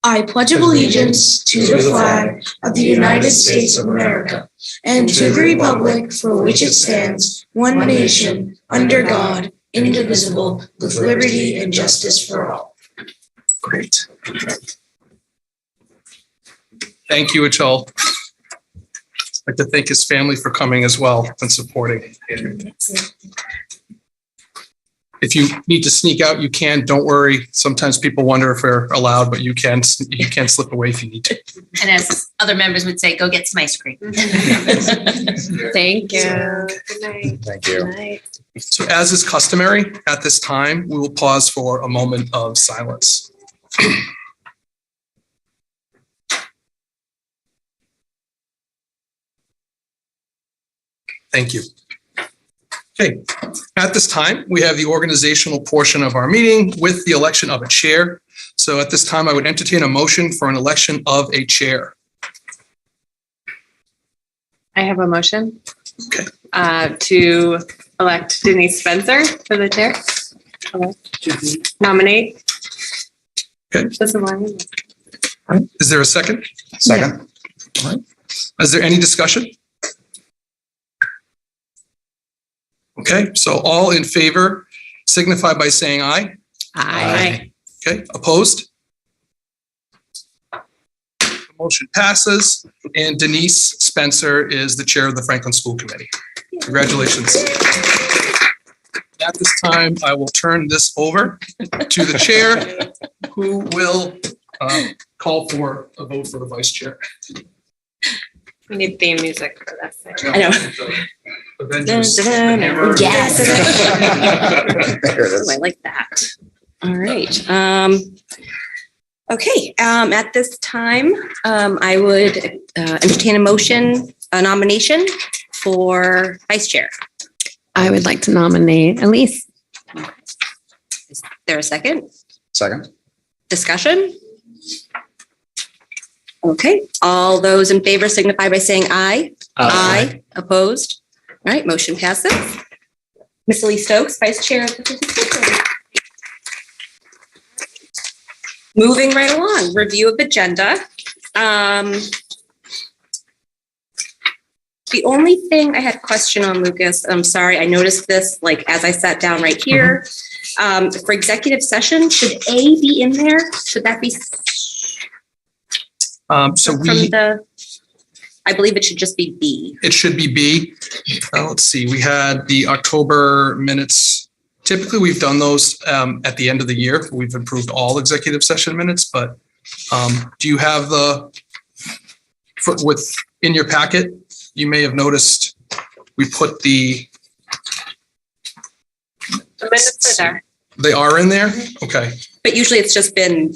I pledge allegiance to the flag of the United States of America and to the republic for which it stands, one nation, under God, indivisible, with liberty and justice for all. Great. Thank you, Achal. I'd like to thank his family for coming as well and supporting. If you need to sneak out, you can. Don't worry. Sometimes people wonder if we're allowed, but you can slip away if you need to. And as other members would say, go get some ice cream. Thank you. Good night. Thank you. Good night. So as is customary, at this time, we will pause for a moment of silence. Thank you. Okay, at this time, we have the organizational portion of our meeting with the election of a chair. So at this time, I would entertain a motion for an election of a chair. I have a motion. Okay. To elect Denise Spencer for the chair. Nominate. Okay. Is there a second? Second. All right. Is there any discussion? Okay, so all in favor signify by saying aye. Aye. Okay, opposed? The motion passes, and Denise Spencer is the chair of the Franklin School Committee. Congratulations. At this time, I will turn this over to the chair, who will call for a vote for the vice chair. We need theme music for this. I know. Avengers. Yes. There it is. I like that. All right. Okay. At this time, I would entertain a nomination for vice chair. I would like to nominate Elise. Is there a second? Second. Discussion? Okay. All those in favor signify by saying aye. Aye. Opposed? All right. Motion passes. Ms. Elise Stokes, vice chair of the School Committee. Moving right along, review of agenda. The only thing I had a question on, Lucas, I'm sorry, I noticed this like as I sat down right here. For executive session, should A be in there? Should that be So from the, I believe it should just be B. it should be B. Let's see, we had the October minutes. Typically, we've done those at the end of the year. We've approved all executive session minutes, but do you have in your packet, you may have noticed we put The minutes are there. they are in there? Okay. But usually it's just been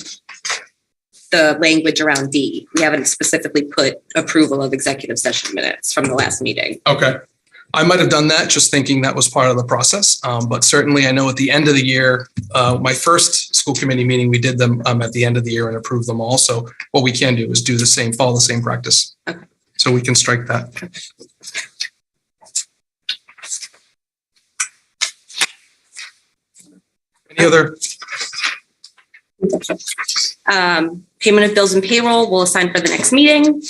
the language around D. We haven't specifically put approval of executive session minutes from the last meeting. Okay. I might have done that just thinking that was part of the process. But certainly I know at the end of the year, my first school committee meeting, we did them at the end of the year and approved them all. So what we can do is follow the same practice. Okay. So we can strike that. Any other? Payment of bills and payroll will assign for the next meeting.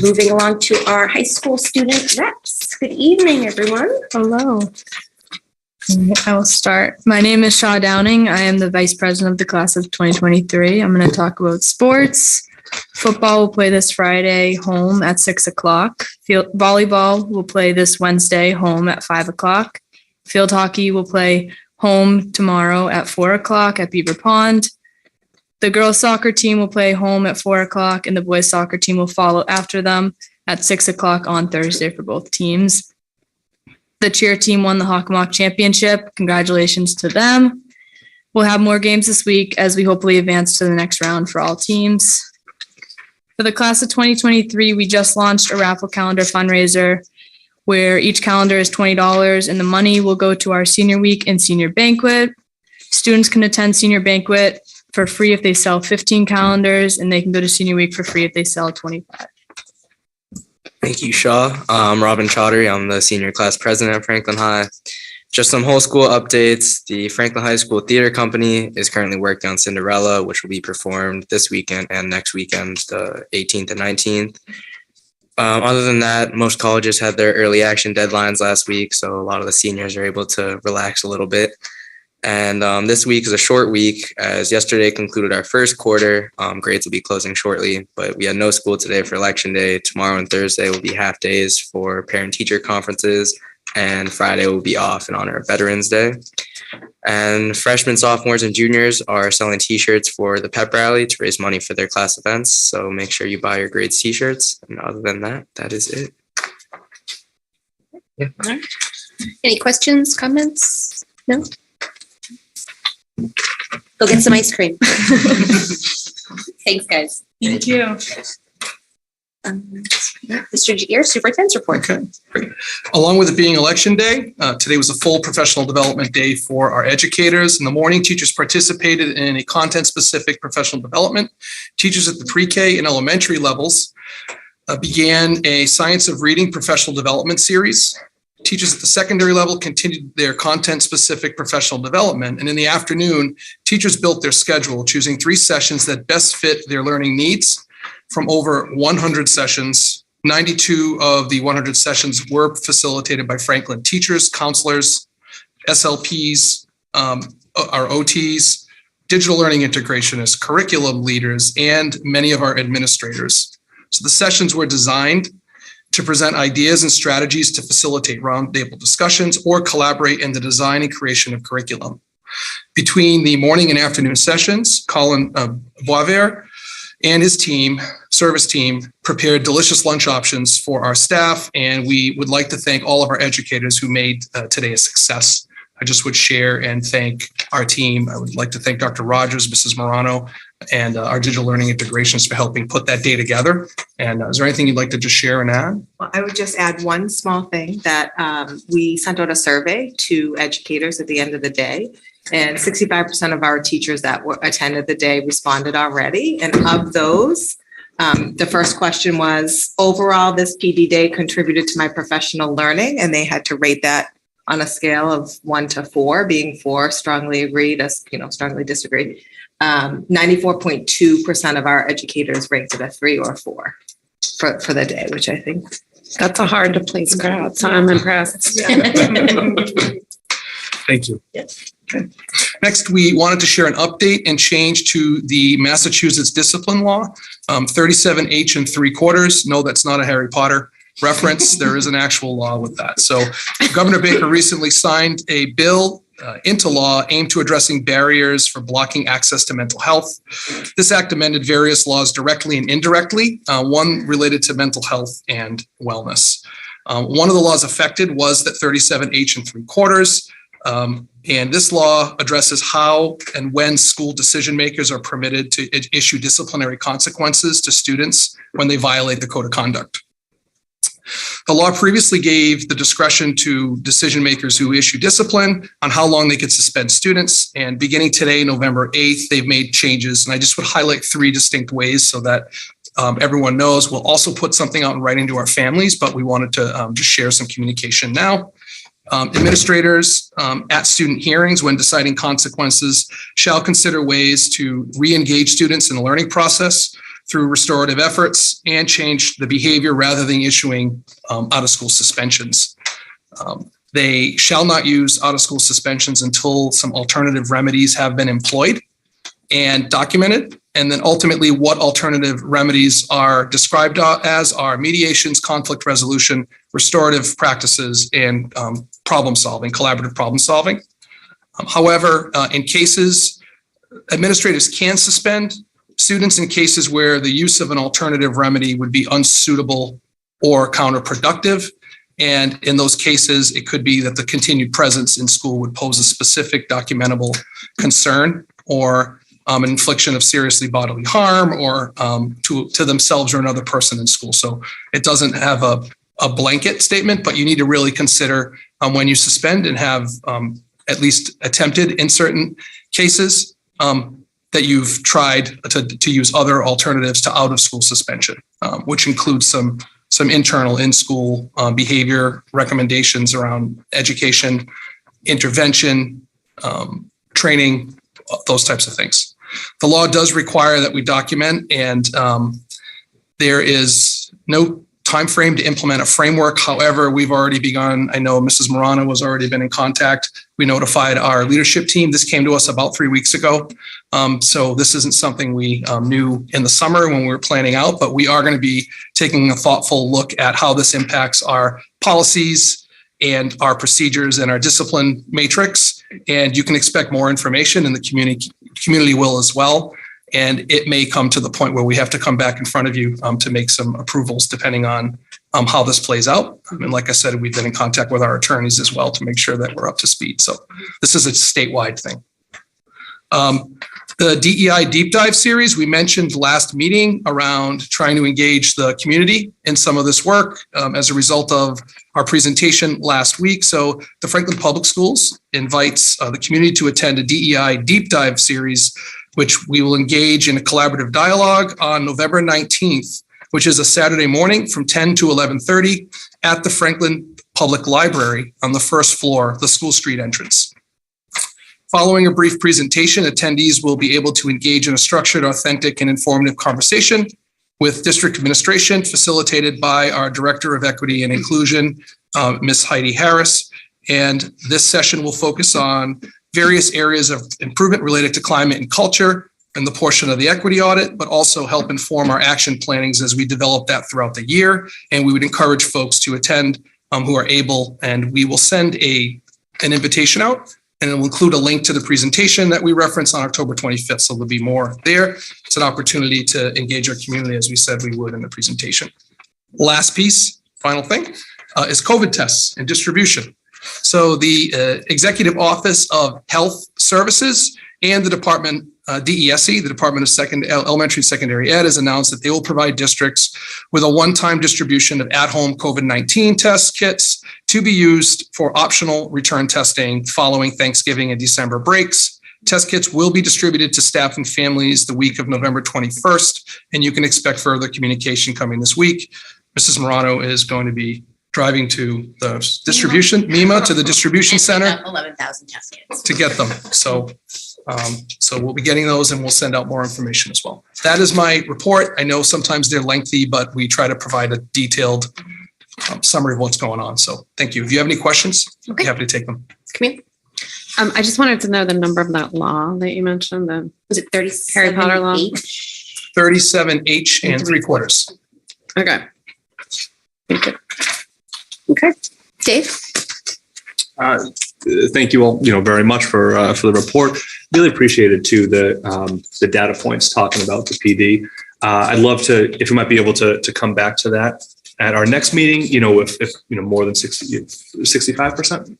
Moving along to our high school student reps. Good evening, everyone. Hello. I will start. My name is Shaw Downing. I am the vice president of the class of 2023. I'm going to talk about sports. Football will play this Friday home at 6:00. Volleyball will play this Wednesday home at 5:00. Field hockey will play home tomorrow at 4:00 at Beaver Pond. The girls soccer team will play home at 4:00 and the boys soccer team will follow after them at 6:00 on Thursday for both teams. The cheer team won the Hockomock Championship. Congratulations to them. We'll have more games this week as we hopefully advance to the next round for all teams. For the class of 2023, we just launched a raffle calendar fundraiser where each calendar is $20 and the money will go to our senior week and senior banquet. Students can attend senior banquet for free if they sell 15 calendars, and they can go to senior week for free if they sell 25. Thank you, Shaw. I'm Robin Chaudhary. I'm the senior class president at Franklin High. Just some whole school updates. The Franklin High School Theater Company is currently working on Cinderella, which will be performed this weekend and next weekend, the 18th and 19th. Other than that, most colleges had their early action deadlines last week, so a lot of the seniors are able to relax a little bit. And this week is a short week, as yesterday concluded our first quarter. Grades will be closing shortly, but we had no school today for election day. Tomorrow and Thursday will be half days for parent-teacher conferences, and Friday will be off in honor of Veterans Day. And freshmen, sophomores, and juniors are selling t-shirts for the pep rally to raise money for their class events. So make sure you buy your grades t-shirts. And other than that, that is it. Yeah. Any questions, comments? No? Go get some ice cream. Thanks, guys. Thank you. Mr. Gier, Superintendent's report. Okay, great. Along with it being election day, today was a full professional development day for our educators. In the morning, teachers participated in a content-specific professional development. Teachers at the pre-K and elementary levels began a Science of Reading professional development series. Teachers at the secondary level continued their content-specific professional development. And in the afternoon, teachers built their schedule, choosing 3 sessions that best fit their learning needs. From over 100 sessions, 92 of the 100 sessions were facilitated by Franklin teachers, counselors, SLPs, our OTs, digital learning integrationists, curriculum leaders, and many of our administrators. So the sessions were designed to present ideas and strategies to facilitate roundtable discussions or collaborate in the design and creation of curriculum. Between the morning and afternoon sessions, Colin Boisvert and his team, service team, prepared delicious lunch options for our staff, and we would like to thank all of our educators who made today a success. I just would share and thank our team. I would like to thank Dr. Rogers, Mrs. Morano, and our digital learning integrations for helping put that day together. And is there anything you'd like to just share and add? Well, I would just add one small thing that we sent out a survey to educators at the end of the day, and 65% of our teachers that attended the day responded already. And of those, the first question was, overall, this PD day contributed to my professional learning, and they had to rate that on a scale of 1 to 4, being 4 strongly agreed, strongly disagreed. 94.2% of our educators ranked it a 3 or 4 for the day, which I think That's a hard to please crowd, so I'm impressed. Thank you. Okay. Next, we wanted to share an update and change to the Massachusetts discipline law, 37H and 3/4. No, that's not a Harry Potter reference. There is an actual law with that. So Governor Baker recently signed a bill into law aimed to addressing barriers for blocking access to mental health. This act amended various laws directly and indirectly, one related to mental health and wellness. One of the laws affected was that 37H and 3/4. And this law addresses how and when school decision makers are permitted to issue disciplinary consequences to students when they violate the code of conduct. The law previously gave the discretion to decision makers who issue discipline on how long they could suspend students. And beginning today, November 8th, they've made changes. And I just would highlight 3 distinct ways so that everyone knows. We'll also put something out in writing to our families, but we wanted to just share some communication now. Administrators at student hearings when deciding consequences shall consider ways to re-engage students in the learning process through restorative efforts and change the behavior rather than issuing out-of-school suspensions. They shall not use out-of-school suspensions until some alternative remedies have been employed and documented. And then ultimately what alternative remedies are described as are mediations, conflict resolution, restorative practices, and problem solving, collaborative problem solving. However, in cases, administrators can suspend students in cases where the use of an alternative remedy would be unsuitable or counterproductive. And in those cases, it could be that the continued presence in school would pose a specific documentable concern or an infliction of seriously bodily harm or to themselves or another person in school. So it doesn't have a blanket statement, but you need to really consider when you suspend and have at least attempted in certain cases that you've tried to use other alternatives to out-of-school suspension, which includes some internal in-school behavior recommendations around education, intervention, training, those types of things. The law does require that we document, and there is no time frame to implement a framework. However, we've already begun. I know Mrs. Morano has already been in contact. We notified our leadership team. This came to us about 3 weeks ago. So this isn't something we knew in the summer when we were planning out, but we are going to be taking a thoughtful look at how this impacts our policies and our procedures and our discipline matrix. And you can expect more information, and the community will as well. And it may come to the point where we have to come back in front of you to make some approvals depending on how this plays out. And like I said, we've been in contact with our attorneys as well to make sure that we're up to speed. So this is a statewide thing. The DEI Deep Dive series, we mentioned last meeting around trying to engage the community in some of this work as a result of our presentation last week. So the Franklin Public Schools invites the community to attend a DEI Deep Dive series, which we will engage in a collaborative dialogue on November 19th, which is a Saturday morning from 10 to 11:30 at the Franklin Public Library on the first floor, the School Street entrance. Following a brief presentation, attendees will be able to engage in a structured, authentic, and informative conversation with district administration, facilitated by our Director of Equity and Inclusion, Ms. Heidi Harris. And this session will focus on various areas of improvement related to climate and culture and the portion of the equity audit, but also help inform our action plannings as we develop that throughout the year. And we would encourage folks to attend who are able, and we will send an invitation out, and it will include a link to the presentation that we referenced on October 25th. So there'll be more there. It's an opportunity to engage our community as we said we would in the presentation. Last piece, final thing, is COVID tests and distribution. So the Executive Office of Health Services and the Department, DESE, the Department of Elementary and Secondary Ed, has announced that they will provide districts with a one-time distribution of at-home COVID-19 test kits to be used for optional return testing following Thanksgiving and December breaks. Test kits will be distributed to staff and families the week of November 21st, and you can expect further communication coming this week. Mrs. Morano is going to be driving to the distribution, MEMA, to the distribution center 11,000 test kits to get them. So we'll be getting those, and we'll send out more information as well. That is my report. I know sometimes they're lengthy, but we try to provide a detailed summary of what's going on. So thank you. If you have any questions, I'd be happy to take them. Camille? I just wanted to know the number of that law that you mentioned, the Was it 30 Harry Potter law? 37H and 3/4. Okay. Thank you. Okay. Dave? Thank you all, very much for the report. Really appreciated too the data points talking about the PD. I'd love to, if you might be able to come back to that at our next meeting. If more than 65%.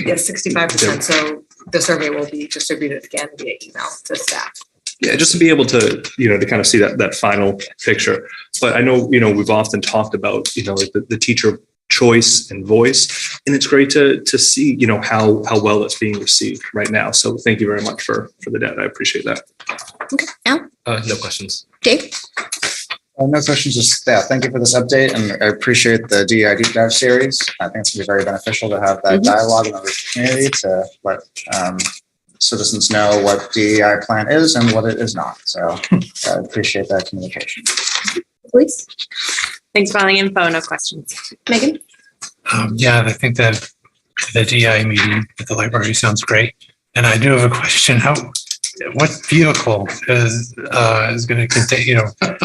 Yes, 65%. So the survey will be distributed again via email to staff. Yeah, just to be able to to kind of see that final picture. But I know we've often talked about like the teacher choice and voice, and it's great to see how well it's being received right now. So thank you very much for the data. I appreciate that. Okay. Al? No questions. Dave? No questions, just staff. Thank you for this update, and I appreciate the DEI Deep Dive series. I think it's going to be very beneficial to have that dialogue in the community to let citizens know what DEI plan is and what it is not. So I appreciate that communication. Please. Thanks for all the info. No questions. Megan? Yeah, I think that the DI meeting at the library sounds great. And I do have a question. What vehicle is going to contain,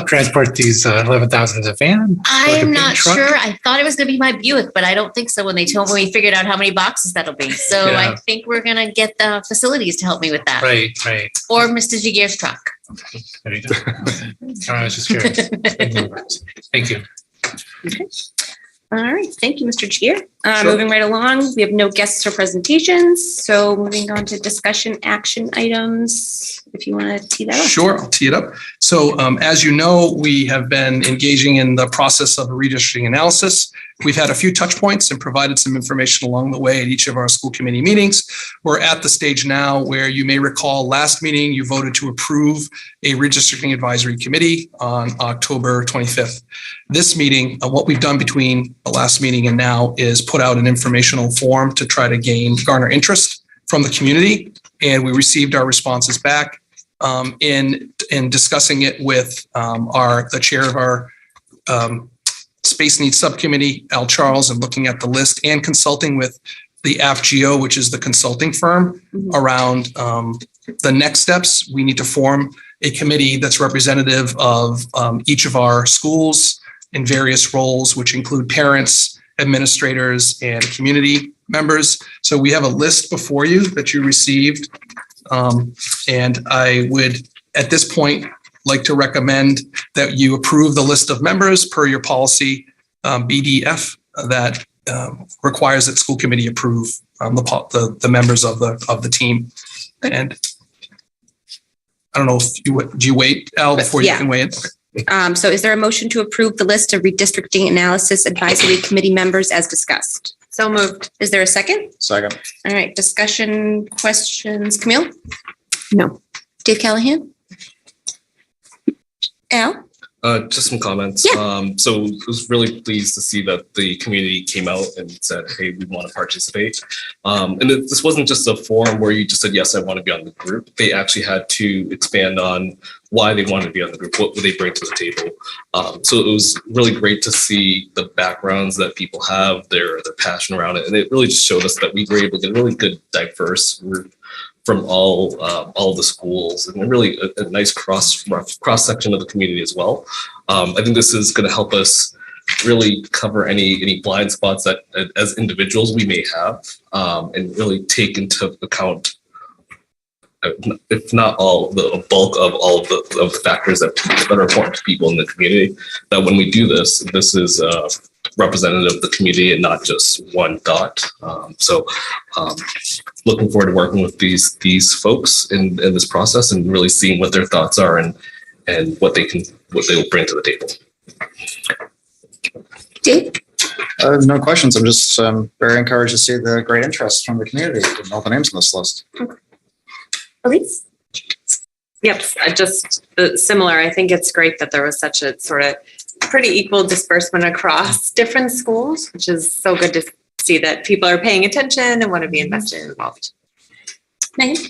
transport these 11,000? Is a van? I'm not sure. I thought it was going to be my Buick, but I don't think so when we figured out how many boxes that'll be. So Yeah. I think we're going to get the facilities to help me with that. Right. Or Mr. Jagir's truck. There you go. I was just curious. Thank you. All right. Thank you, Mr. Jagir. Moving right along, we have no guests or presentations. So moving on to discussion action items. if you want to tee that up. Sure, I'll tee it up. So as you know, we have been engaging in the process of a redistricting analysis. We've had a few touch points and provided some information along the way at each of our school committee meetings. We're at the stage now where you may recall last meeting, you voted to approve a redistricting advisory committee on October 25th. This meeting, what we've done between the last meeting and now is put out an informational form to try to garner interest from the community. And we received our responses back. In discussing it with the chair of our Space Needs Subcommittee, Al Charles, and looking at the list and consulting with the AFGO, which is the consulting firm, around the next steps. We need to form a committee that's representative of each of our schools in various roles, which include parents, administrators, and community members. So we have a list before you that you received. And I would, at this point, like to recommend that you approve the list of members per your policy BDF that requires that school committee approve the members of the team. And I don't know if do you wait, Al, before you can weigh in? Okay. So is there a motion to approve the list of redistricting analysis advisory committee members as discussed? So moved. Is there a second? Second. All right, discussion, questions, Camille? No. Dave Callahan? Al? Just some comments. So I was really pleased to see that the community came out and said, hey, we want to participate. And this wasn't just a forum where you just said, yes, I want to be on the group. They actually had to expand on why they wanted to be on the group, what would they bring to the table. So it was really great to see the backgrounds that people have, their passion around it. And it really just showed us that we were able to get a really good, diverse group from all the schools, and really a nice cross section of the community as well. I think this is going to help us really cover any blind spots that as individuals we may have, and really take into account, if not all, the bulk of all of the factors that are important to people in the community. That when we do this is representative of the community and not just one thought. So looking forward to working with these folks in this process and really seeing what their thoughts are and what they will bring to the table. Dave? No questions. I'm just very encouraged to see the great interest from the community and all the names on this list. Elise? Yep, just similar. I think it's great that there was such a sort of pretty equal disbursement across different schools, which is so good to see that people are paying attention and want to be invested and involved. Megan?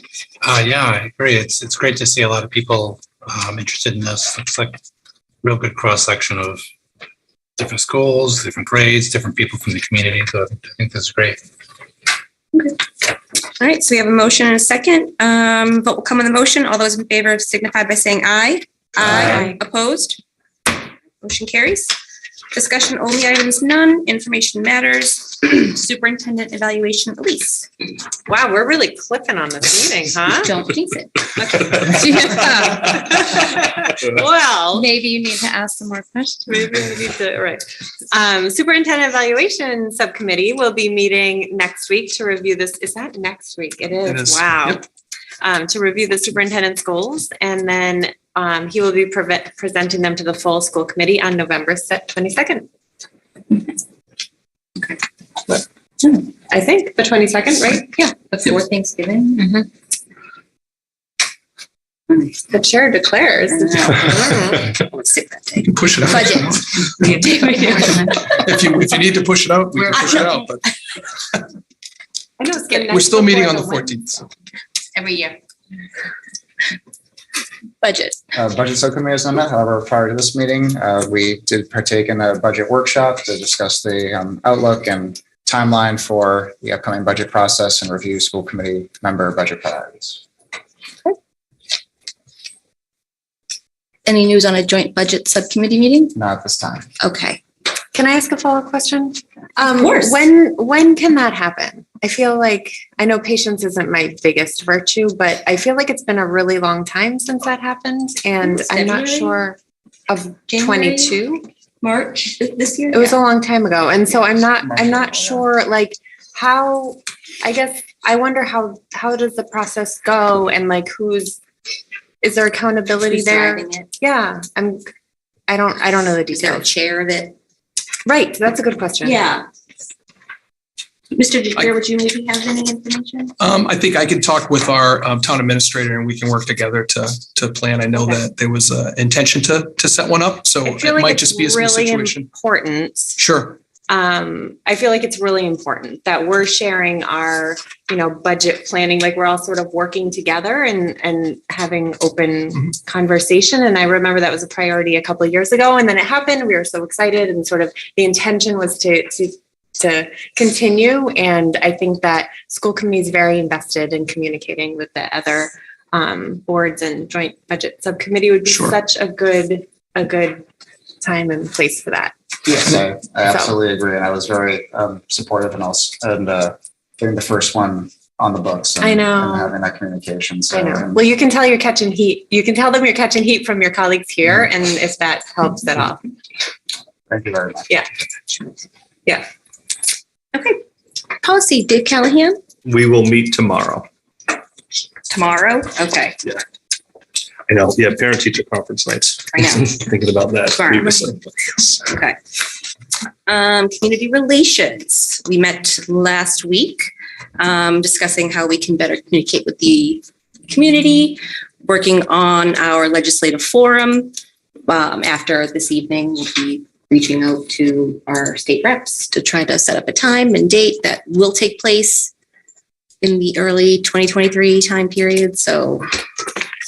Yeah, I agree. It's great to see a lot of people interested in this. Looks like real good cross section of different schools, different grades, different people from the community. So I think this is great. Okay. All right, so we have a motion and a second. Vote will come on the motion. All those in favor signify by saying aye. Aye. Opposed? Motion carries. Discussion only items, none. Information matters. Superintendent evaluation, Elise. Wow, we're really clipping on this meeting, huh? Don't jinx it. Well, Maybe you need to ask some more questions. maybe we need to, right. Superintendent Evaluation Subcommittee will be meeting next week to review this. Is that next week? It is. It is. Wow. Yep. To review the superintendent's goals, and then he will be presenting them to the full school committee on November 22nd. I think the 22nd, right? Yeah. Before Thanksgiving. The chair declares. Let's take that day. You can push it out. Budget. If you need to push it out, we can push it out, but I know it's getting we're nice still meeting on before the 14th. So. Every year. Budget. Budget subcommittee has not met. However, prior to this meeting, we did partake in a budget workshop to discuss the outlook and timeline for the upcoming budget process and review school committee member budget priorities. Any news on a joint budget subcommittee meeting? Not at this time. Okay. Can I ask a follow-up question? Of course. When can that happen? I feel like, I know patience isn't my biggest virtue, but I feel like it's been a really long time since that happened. And I'm not sure of January? 22. March this year? It was a long time ago. And so I'm not sure like how, I guess, I wonder how does the process go and like who's Is there accountability Who's there? driving it? Yeah, I don't know the Is there a details. chair of it? Right, that's a good question. Yeah. Mr. DeGear, would you maybe have any information? I think I can talk with our town administrator and we can work together to plan. I know that there was an intention to set one up, so I feel it like might it's just be a really situation. important. Sure. I feel like it's really important that we're sharing our, budget planning, like we're all sort of working together and having open conversation. And I remember that was a priority a couple of years ago, and then it happened. We were so excited, and sort of the intention was to continue. And I think that school committee is very invested in communicating with the other boards, and joint budget subcommittee would be Sure. such a good time and place for that. Yes, I absolutely agree. And I was very supportive and getting the first one on the books. And, I know. And having that communication. So, I know. and Well, you can tell you're catching heat. You can tell them you're catching heat from your colleagues here, and if that helps at all. thank you very much. Yeah. Okay. Policy, Dave Callahan, We will meet tomorrow. tomorrow? Okay. I know, yeah, parent teacher conference nights. I know. Thinking about that Tomorrow. previously. Okay. Community relations. We met last week, discussing how we can better communicate with the community, working on our legislative forum. After this evening, we'll be reaching out to our state reps to try to set up a time and date that will take place in the early 2023 time period. So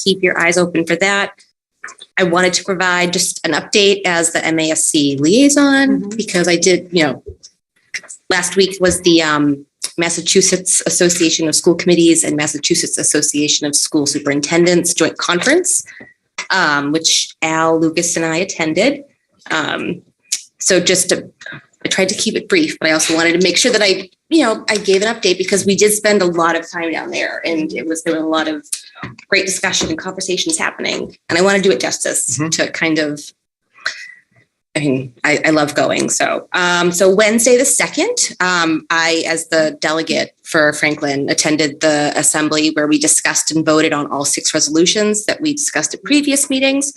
keep your eyes open for that. I wanted to provide just an update as the MASC liaison, because I did, last week was the Massachusetts Association of School Committees and Massachusetts Association of School Superintendents joint conference, which Al Lucas and I attended. So I tried to keep it brief, but I also wanted to make sure that I gave an update, because we did spend a lot of time down there, and there was a lot of great discussion and conversations happening. And I want to do it justice to kind of, I love going. So Wednesday the 2nd, I, as the delegate for Franklin, attended the assembly where we discussed and voted on all 6 resolutions that we discussed at previous meetings.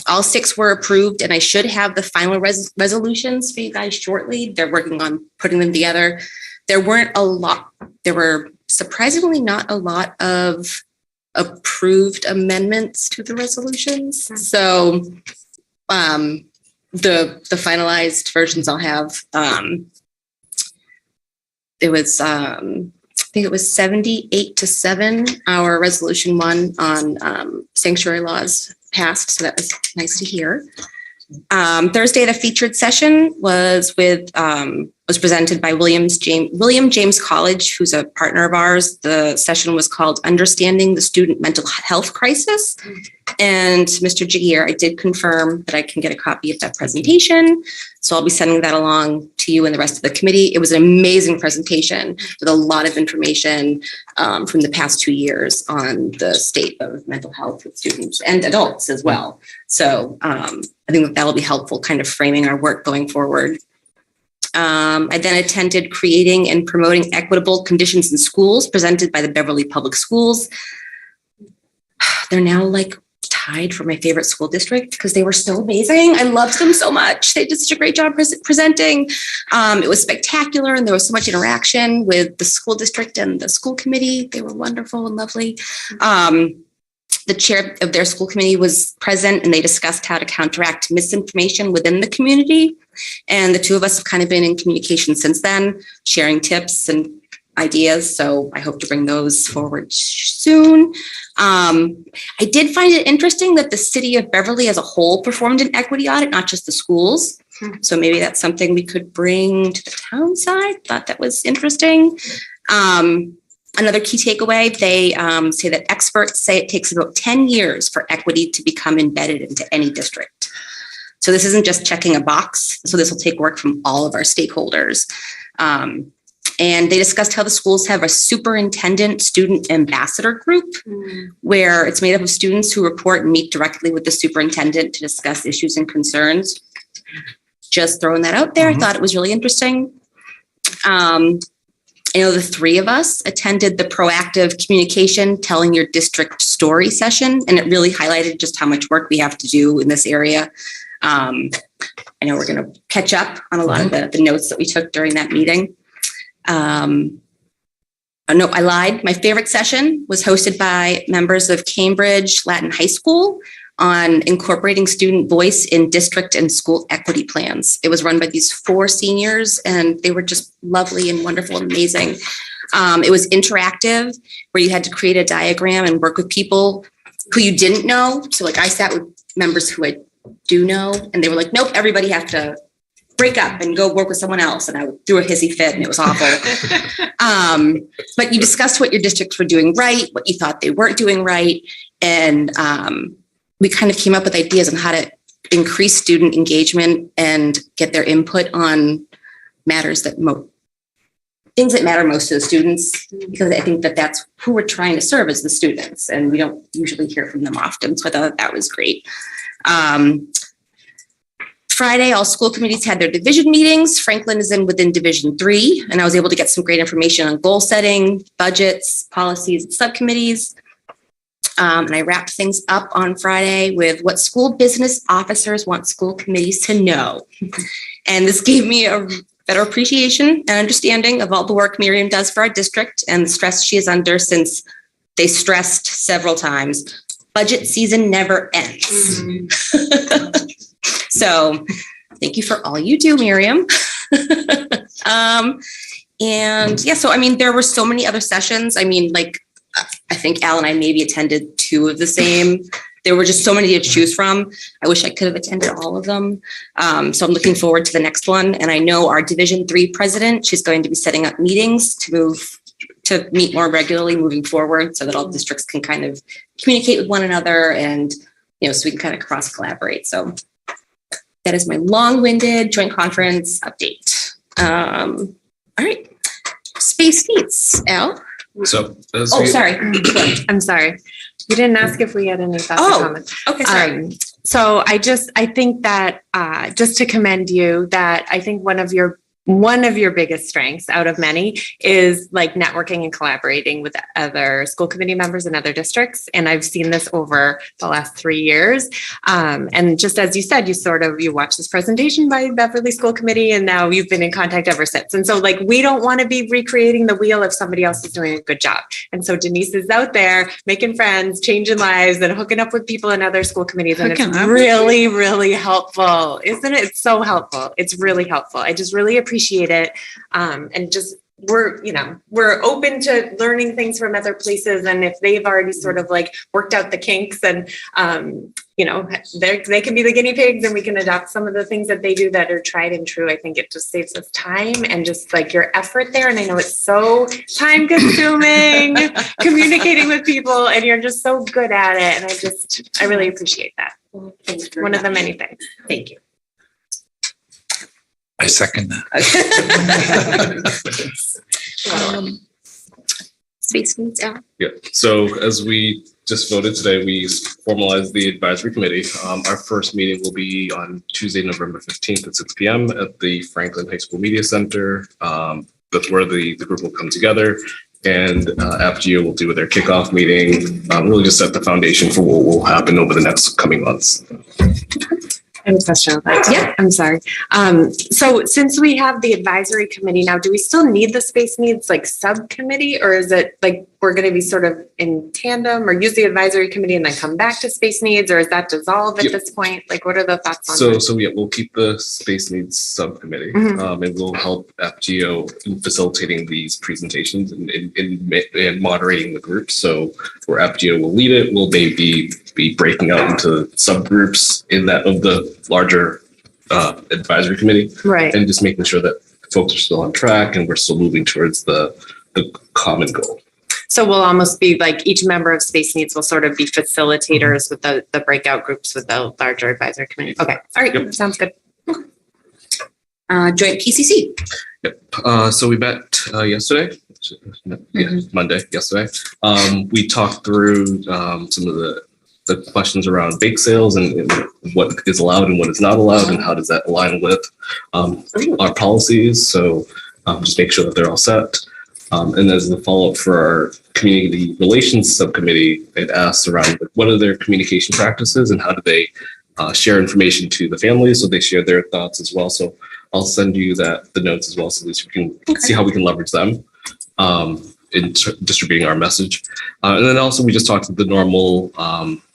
All 6 were approved, and I should have the final resolutions for you guys shortly. They're working on putting them together. There were surprisingly not a lot of approved amendments to the resolutions. So the finalized versions I'll have, it was, I think it was 78-7, our resolution 1 on sanctuary laws passed. So that was nice to hear. Thursday, the featured session was presented by William James College, who's a partner of ours. The session was called Understanding the Student Mental Health Crisis. And Mr. Jagier, I did confirm that I can get a copy of that presentation. So I'll be sending that along to you and the rest of the committee. It was an amazing presentation with a lot of information from the past 2 years on the state of mental health with students and adults as well. So I think that will be helpful kind of framing our work going forward. I then attended Creating and Promoting Equitable Conditions in Schools, presented by the Beverly Public Schools. They're now tied for my favorite school district because they were so amazing. I loved them so much. They did such a great job presenting. It was spectacular, and there was so much interaction with the school district and the school committee. They were wonderful and lovely. The chair of their school committee was present, and they discussed how to counteract misinformation within the community. And the 2 of us have kind of been in communication since then, sharing tips and ideas. So I hope to bring those forward soon. I did find it interesting that the city of Beverly as a whole performed an equity audit, not just the schools. So maybe that's something we could bring to the town side. Thought that was interesting. Another key takeaway, they say that experts say it takes about 10 years for equity to become embedded into any district. So this isn't just checking a box. So this will take work from all of our stakeholders. And they discussed how the schools have a superintendent student ambassador group where it's made up of students who report and meet directly with the superintendent to discuss issues and concerns. Just throwing that out there. I thought it was really interesting. I know the three of us attended the proactive communication, telling your district story session, and it really highlighted just how much work we have to do in this area. I know we're going to catch up on a lot of the notes that we took during that meeting. No, I lied. My favorite session was hosted by members of Cambridge Latin High School on incorporating student voice in district and school equity plans. It was run by these 4 seniors, and they were just lovely and wonderful and amazing. It was interactive, where you had to create a diagram and work with people who you didn't know. So like I sat with members who I do know, and they were like, nope, everybody have to break up and go work with someone else. And I threw a hissy fit, and it was awful. But you discussed what your districts were doing right, what you thought they weren't doing right. And we kind of came up with ideas on how to increase student engagement and get their input on matters that things that matter most to the students, because I think that that's who we're trying to serve as the students, and we don't usually hear from them often. So I thought that was great. Friday, all school committees had their division meetings. Franklin is within Division 3, and I was able to get some great information on goal setting, budgets, policies, and subcommittees. And I wrapped things up on Friday with what school business officers want school committees to know. And this gave me a better appreciation and understanding of all the work Miriam does for our district and the stress she is under, since they stressed several times, budget season never ends. So thank you for all you do, Miriam. And yeah, so I mean, there were so many other sessions. I mean, like, I think Al and I maybe attended 2 of the same. There were just so many to choose from. I wish I could have attended all of them. So I'm looking forward to the next one. And I know our Division 3 president, she's going to be setting up meetings to meet more regularly moving forward, so that all districts can kind of communicate with one another, and, you know, so we can kind of cross collaborate. So that is my long-winded joint conference update. All right, space needs, Al. So. Sorry. I'm sorry. You didn't ask if we had any thoughts or comments. Okay, sorry. So I think that just to commend you, that I think one of your biggest strengths out of many is like networking and collaborating with other school committee members and other districts. And I've seen this over the last 3 years. And just as you said, you watched this presentation by Beverly School Committee, and now you've been in contact ever since. And so like, we don't want to be recreating the wheel if somebody else is doing a good job. And so Denise is out there making friends, changing lives, and hooking up with people in other school committees. And it's really, really helpful, isn't it? It's so helpful. It's really helpful. I just really appreciate it. And just, we're open to learning things from other places. And if they've already sort of like worked out the kinks, and, they can be the guinea pigs, and we can adopt some of the things that they do that are tried and true. I think it just saves us time and just like your effort there. And I know it's so time consuming communicating with people, and you're just so good at it. And I really appreciate that. One of the many things. Thank you. I second that. Space needs, Al. Yeah, so as we just voted today, we formalized the advisory committee. Our first meeting will be on Tuesday, November 15th at 6 p.m. at the Franklin High School Media Center. That's where the group will come together, and APGEO will do their kickoff meeting, really just set the foundation for what will happen over the next coming months. I have a question on that. Yeah, I'm sorry. So since we have the advisory committee now, do we still need the space needs like subcommittee, or is it like we're going to be sort of in tandem, or use the advisory committee and then come back to space needs, or is that dissolved at this point? Like, what are the thoughts on that? So yeah, we'll keep the space needs subcommittee, and we'll help APGEO in facilitating these presentations and moderating the group. So where APGEO will lead it, we'll maybe be breaking out into subgroups in that of the larger advisory committee, right? And just making sure that folks are still on track and we're still moving towards the common goal. So we'll almost be like each member of Space Needs will sort of be facilitators with the breakout groups with the larger advisory committee. Okay, all right, yep. Sounds good. Joint PCC. Yep. So we met yesterday. Monday, yesterday. We talked through some of the questions around bake sales and what is allowed and what is not allowed, and how does that align with our policies. So just make sure that they're all set. And as the follow-up for our community relations subcommittee, they'd asked around what are their communication practices and how do they share information to the families, so they share their thoughts as well. So I'll send you the notes as well, so at least you can see how we can leverage them in distributing our message. And then also we just talked the normal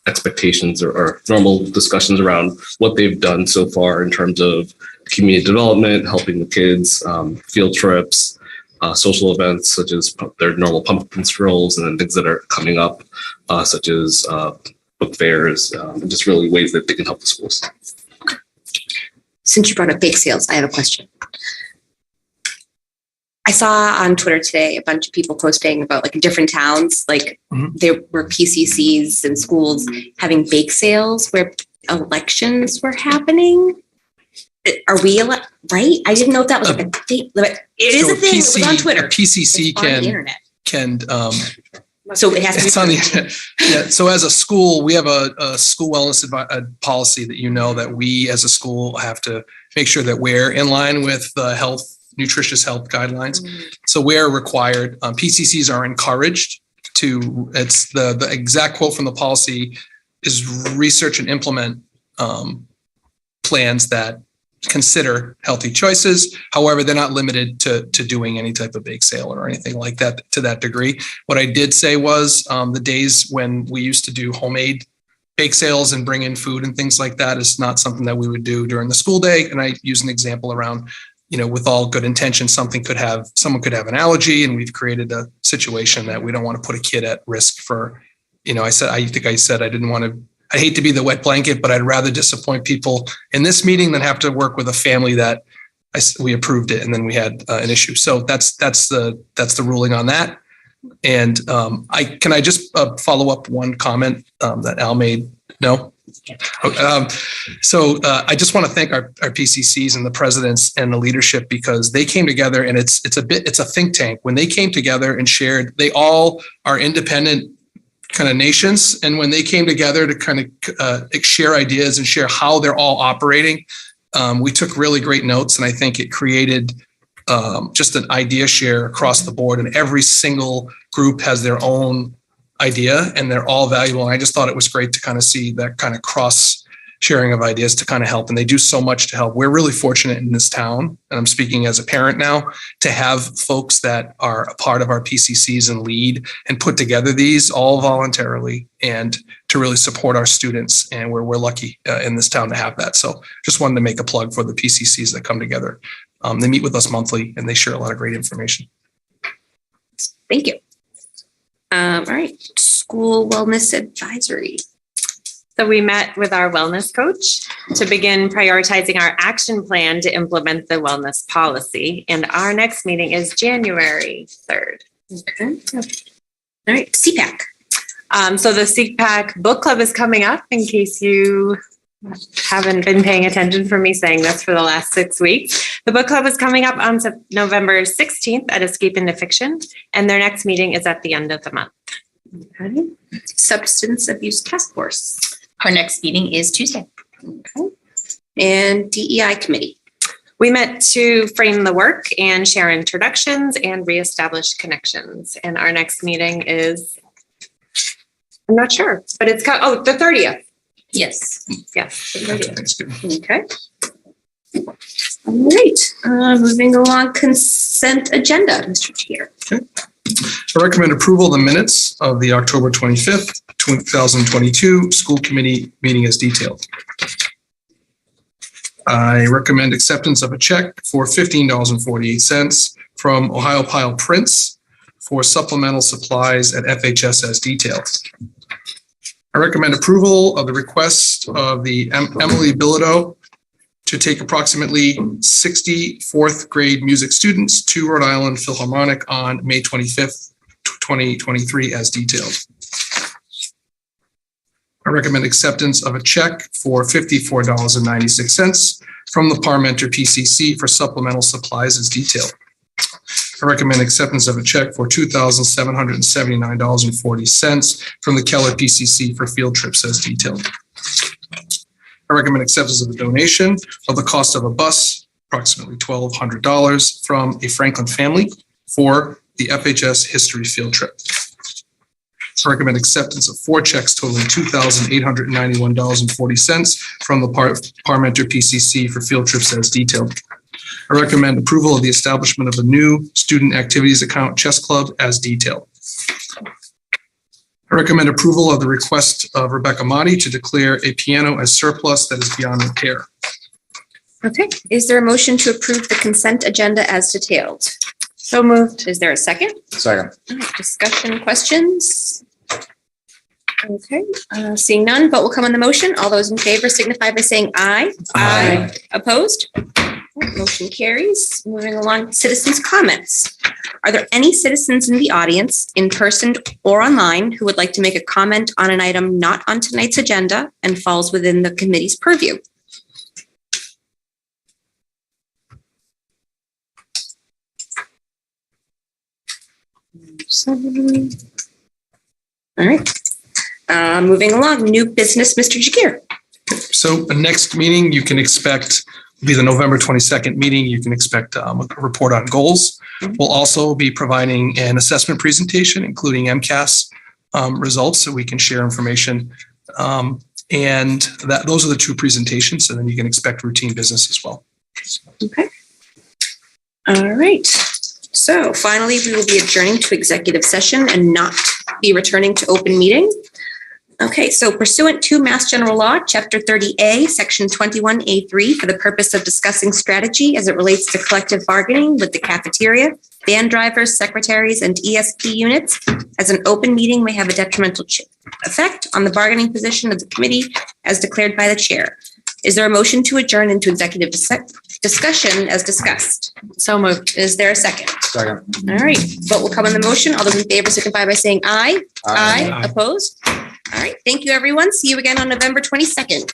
expectations or normal discussions around what they've done so far in terms of community development, helping the kids, field trips, social events such as their normal pumpkin strolls, and then things that are coming up such as book fairs, just really ways that they can help the schools. Since you brought up bake sales, I have a question. I saw on Twitter today a bunch of people posting about like in different towns, like there were PCCs and schools having bake sales where elections were happening. Are we right? I didn't know if that was like a thing. It is a thing. It was on Twitter. PCC It's on the internet. can So it has to be. it's on the internet. Yeah. So as a school, we have a school wellness policy that that we as a school have to make sure that we're in line with the nutritious health guidelines. So we're required. PCCs are encouraged to. It's the exact quote from the policy is research and implement plans that consider healthy choices. However, they're not limited to doing any type of bake sale or anything like that to that degree. What I did say was the days when we used to do homemade bake sales and bring in food and things like that is not something that we would do during the school day. And I use an example around, with all good intentions, someone could have an allergy, and we've created a situation that we don't want to put a kid at risk for, I said I didn't want to. I hate to be the wet blanket, but I'd rather disappoint people in this meeting than have to work with a family that we approved it and then we had an issue. So that's the ruling on that. And I just follow up one comment that Al made? No. So I just want to thank our PCCs and the presidents and the leadership, because they came together, and it's a think tank. When they came together and shared, they all are independent kind of nations. And when they came together to kind of share ideas and share how they're all operating, we took really great notes. And I think it created just an idea share across the board, and every single group has their own idea and they're all valuable. And I just thought it was great to kind of see that kind of cross sharing of ideas to kind of help. And they do so much to help. We're really fortunate in this town, and I'm speaking as a parent now, to have folks that are a part of our PCCs and lead and put together these all voluntarily, and to really support our students. And we're lucky in this town to have that. So just wanted to make a plug for the PCCs that come together. They meet with us monthly and they share a lot of great information. Thank you. All right, school wellness advisory. So we met with our wellness coach to begin prioritizing our action plan to implement the wellness policy. And our next meeting is January 3rd. Okay. All right, CPAC. So the CPAC book club is coming up, in case you haven't been paying attention for me saying this for the last 6 weeks. The book club is coming up on November 16th at Escape into Fiction, and their next meeting is at the end of the month. Okay. Substance Abuse Task Force. Our next meeting is Tuesday. Okay. And DEI Committee. We met to frame the work and share introductions and reestablish connections. And our next meeting is, I'm not sure, but it's the 30th. Yes. Yes. The 30th. Okay. All right. Moving along, consent agenda, Mr. Chair. Okay. I recommend approval of the minutes of the October 25th, 2022 school committee meeting as detailed. I recommend acceptance of a check for $15.48 from Ohio Pile Prints for supplemental supplies at FHS as detailed. I recommend approval of the request of the Emily Bilodeau to take approximately 60 fourth grade music students to Rhode Island Philharmonic on May 25th, 2023 as detailed. I recommend acceptance of a check for $54.96 from the Parmenter PCC for supplemental supplies as detailed. I recommend acceptance of a check for $2,779.40 from the Keller PCC for field trips as detailed. I recommend acceptance of a donation of the cost of a bus, approximately $1,200, from a Franklin family for the FHS history field trip. I recommend acceptance of 4 checks totaling $2,891.40 from the Parmenter PCC for field trips as detailed. I recommend approval of the establishment of a new student activities account, chess club, as detailed. I recommend approval of the request of Rebecca Motti to declare a piano as surplus that is beyond repair. Okay, is there a motion to approve the consent agenda as detailed? So moved. Is there a second? Second. All right, discussion, questions? Okay, seeing none, vote will come on the motion. All those in favor signify by saying aye. Aye. Opposed? Motion carries. Moving along, citizens' comments. Are there any citizens in the audience, in person or online, who would like to make a comment on an item not on tonight's agenda and falls within the committee's purview? All right. Moving along, new business, Mr. Jakir. So the next meeting you can expect will be the November 22nd meeting. You can expect a report on goals. We'll also be providing an assessment presentation, including MCAS results, so we can share information. And those are the 2 presentations, and then you can expect routine business as well. Okay. All right. So finally, we will be adjourning to executive session and not be returning to open meeting. Okay, so pursuant to Mass General Law, Chapter 30A, Section 21A3, for the purpose of discussing strategy as it relates to collective bargaining with the cafeteria, van drivers, secretaries, and ESP units, as an open meeting may have a detrimental effect on the bargaining position of the committee as declared by the chair. Is there a motion to adjourn into executive discussion as discussed? So moved. Is there a second? Second. All right, vote will come on the motion. All those in favor signify by saying aye. Aye. Opposed? All right, thank you, everyone. See you again on November 22nd.